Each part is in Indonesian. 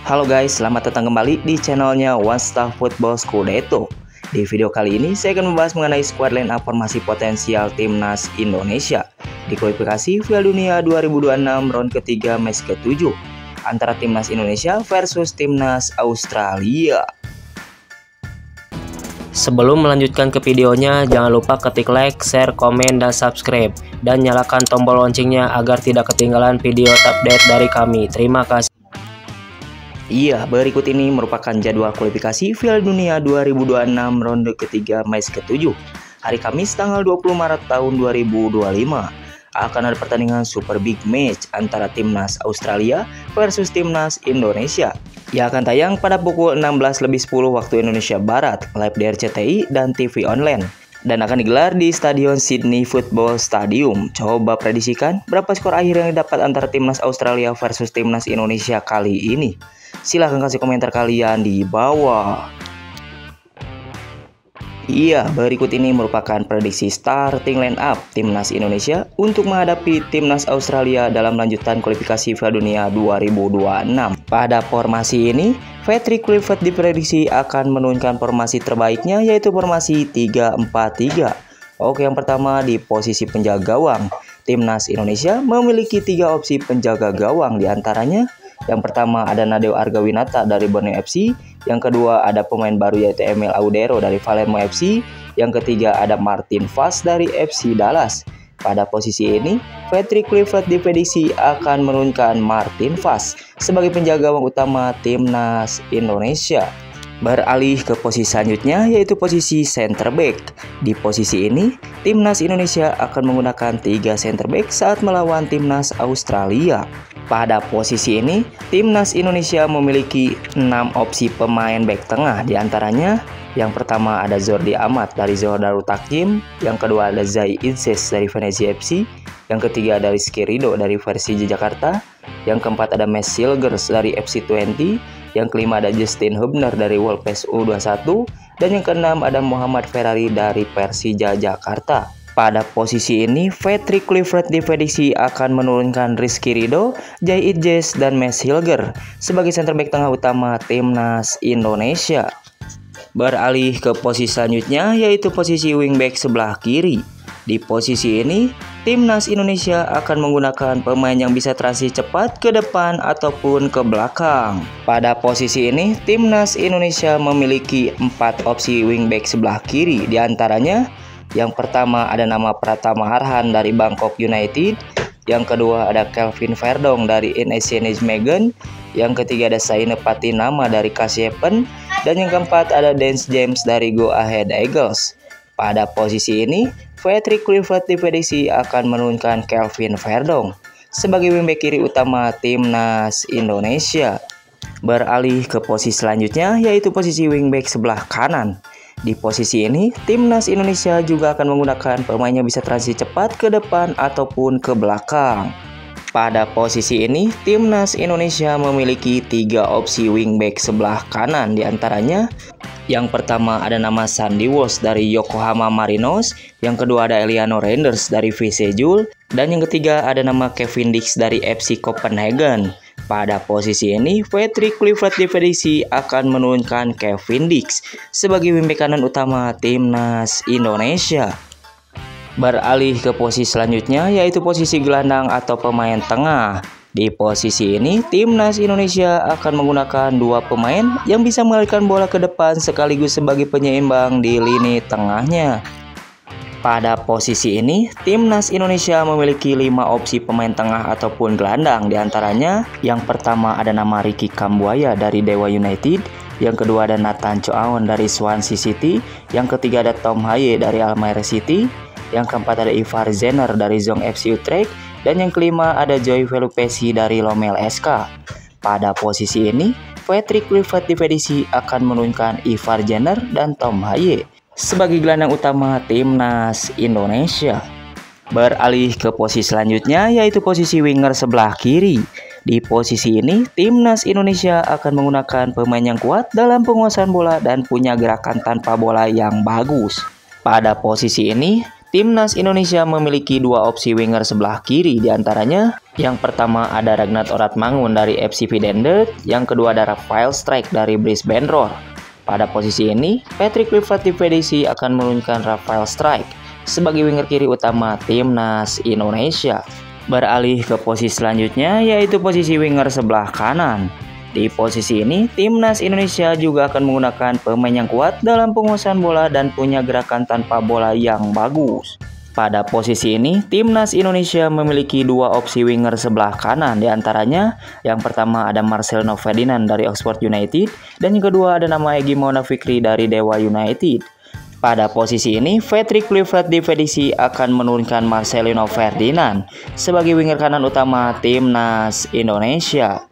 Halo guys, selamat datang kembali di channelnya One Star Football Scudetto. Di video kali ini saya akan membahas mengenai squad line up formasi potensial timnas Indonesia di kualifikasi Piala Dunia 2026 round ketiga match ke-7 antara timnas Indonesia versus timnas Australia. Sebelum melanjutkan ke videonya, jangan lupa ketik like, share, komen, dan subscribe, dan nyalakan tombol loncengnya agar tidak ketinggalan video update dari kami. Terima kasih. Iya, berikut ini merupakan jadwal kualifikasi Piala Dunia 2026 ronde ketiga match ke-7 hari Kamis tanggal 20 Maret tahun 2025. Akan ada pertandingan super big match antara timnas Australia versus timnas Indonesia yang akan tayang pada pukul 16.10 waktu Indonesia Barat, live di RCTI dan TV online, dan akan digelar di Stadion Sydney Football Stadium. Coba prediksikan berapa skor akhir yang didapat antara timnas Australia versus timnas Indonesia kali ini. Silahkan kasih komentar kalian di bawah. Iya, berikut ini merupakan prediksi starting line up timnas Indonesia untuk menghadapi timnas Australia dalam lanjutan kualifikasi Piala Dunia 2026. Pada formasi ini, Patrick Kluivert diprediksi akan menurunkan formasi terbaiknya, yaitu formasi 3-4-3. Oke, yang pertama di posisi penjaga gawang. Timnas Indonesia memiliki 3 opsi penjaga gawang, diantaranya yang pertama ada Nadeo Argawinata dari Borneo FC, yang kedua ada pemain baru yaitu Emil Audero dari Palermo FC, yang ketiga ada Martin Fas dari FC Dallas. Pada posisi ini, Patrick Kluivert diprediksi akan menurunkan Martin Fas sebagai penjaga gawang utama timnas Indonesia. Beralih ke posisi selanjutnya, yaitu posisi center back. Di posisi ini, timnas Indonesia akan menggunakan 3 center back saat melawan timnas Australia. Pada posisi ini, timnas Indonesia memiliki 6 opsi pemain back tengah, diantaranya yang pertama ada Jordi Amat dari Johor Darul Takjim, yang kedua ada Zai Idzes dari Venezia FC, yang ketiga ada Rizky Ridho dari Persija Jakarta, yang keempat ada Max Silgers dari FC20, yang kelima ada Justin Hubner dari Wolves U21, dan yang keenam ada Muhammad Ferrari dari Persija Jakarta. Pada posisi ini, Patrick Kluivert diprediksi akan menurunkan Rizky Ridho, Zai Idzes, dan Max Silger sebagai center back tengah utama timnas Indonesia. Beralih ke posisi selanjutnya, yaitu posisi wingback sebelah kiri. Di posisi ini, timnas Indonesia akan menggunakan pemain yang bisa transisi cepat ke depan ataupun ke belakang. Pada posisi ini, timnas Indonesia memiliki 4 opsi wingback sebelah kiri, diantaranya yang pertama ada nama Pratama Arhan dari Bangkok United, yang kedua ada Kelvin Verdong dari NEC Nijmegen, yang ketiga ada Saine Patinama dari Kasiepen, dan yang keempat ada Dance James dari Go Ahead Eagles. Pada posisi ini, Patrick Kluivert diprediksi akan menurunkan Kelvin Verdong sebagai wingback kiri utama timnas Indonesia. Beralih ke posisi selanjutnya, yaitu posisi wingback sebelah kanan. Di posisi ini, timnas Indonesia juga akan menggunakan pemain yang bisa transisi cepat ke depan ataupun ke belakang. Pada posisi ini, timnas Indonesia memiliki 3 opsi wingback sebelah kanan, diantaranya yang pertama ada nama Sandy Walsh dari Yokohama Marinos, yang kedua ada Eliano Reinders dari VC Jul, dan yang ketiga ada nama Kevin Dix dari FC Copenhagen. Pada posisi ini, Patrick Kluivert diprediksi akan menurunkan Kevin Dix sebagai wingback kanan utama timnas Indonesia. Beralih ke posisi selanjutnya, yaitu posisi gelandang atau pemain tengah. Di posisi ini, timnas Indonesia akan menggunakan 2 pemain yang bisa mengalirkan bola ke depan sekaligus sebagai penyeimbang di lini tengahnya. Pada posisi ini, timnas Indonesia memiliki 5 opsi pemain tengah ataupun gelandang, diantaranya yang pertama ada nama Ricky Kambuaya dari Dewa United, yang kedua ada Nathan Choaon dari Swansea City, yang ketiga ada Tom Haye dari Almere City, yang keempat ada Ivar Zener dari Zong FC Utrecht, dan yang kelima ada Joy Velupesi dari Lomel SK. Pada posisi ini, Patrick Kluivert diprediksi akan menurunkan Ivar Zener dan Tom Haye sebagai gelandang utama timnas Indonesia. Beralih ke posisi selanjutnya, yaitu posisi winger sebelah kiri. Di posisi ini, timnas Indonesia akan menggunakan pemain yang kuat dalam penguasaan bola dan punya gerakan tanpa bola yang bagus. Pada posisi ini, Timnas Indonesia memiliki dua opsi winger sebelah kiri, diantaranya yang pertama ada Ragnar Oratmangun dari FC Videndert, yang kedua ada Rafael Strijk dari Brisbane Roar. Pada posisi ini, Patrick Kluivert diprediksi akan menurunkan Rafael Strijk sebagai winger kiri utama Timnas Indonesia. Beralih ke posisi selanjutnya, yaitu posisi winger sebelah kanan. Di posisi ini, Timnas Indonesia juga akan menggunakan pemain yang kuat dalam penguasaan bola dan punya gerakan tanpa bola yang bagus. Pada posisi ini, Timnas Indonesia memiliki dua opsi winger sebelah kanan, diantaranya yang pertama ada Marcelino Ferdinand dari Oxford United, dan yang kedua ada nama Egy Maulana Fikri dari Dewa United. Pada posisi ini, Patrick Kluivert diprediksi akan menurunkan Marcelino Ferdinand sebagai winger kanan utama Timnas Indonesia.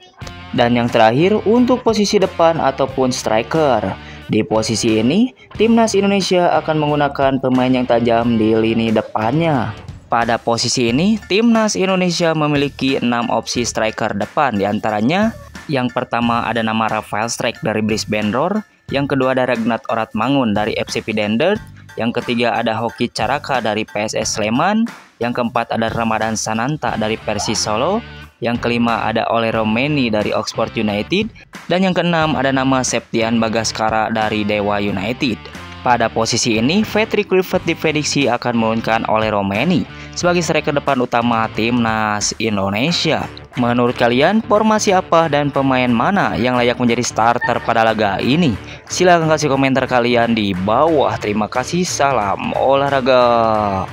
Dan yang terakhir untuk posisi depan ataupun striker. Di posisi ini, Timnas Indonesia akan menggunakan pemain yang tajam di lini depannya. Pada posisi ini, Timnas Indonesia memiliki 6 opsi striker depan, diantaranya yang pertama ada nama Rafael Strijk dari Brisbane Roar, yang kedua ada Ragnar Oratmangun dari FC Videndert, yang ketiga ada Hoki Caraka dari PSS Sleman, yang keempat ada Ramadan Sananta dari Persis Solo, yang kelima ada Ole Romeni dari Oxford United, dan yang keenam ada nama Septian Bagaskara dari Dewa United. Pada posisi ini, Patrick Kluivert diprediksi akan menurunkan Ole Romeni sebagai striker depan utama Timnas Indonesia. Menurut kalian, formasi apa dan pemain mana yang layak menjadi starter pada laga ini? Silahkan kasih komentar kalian di bawah. Terima kasih, salam olahraga.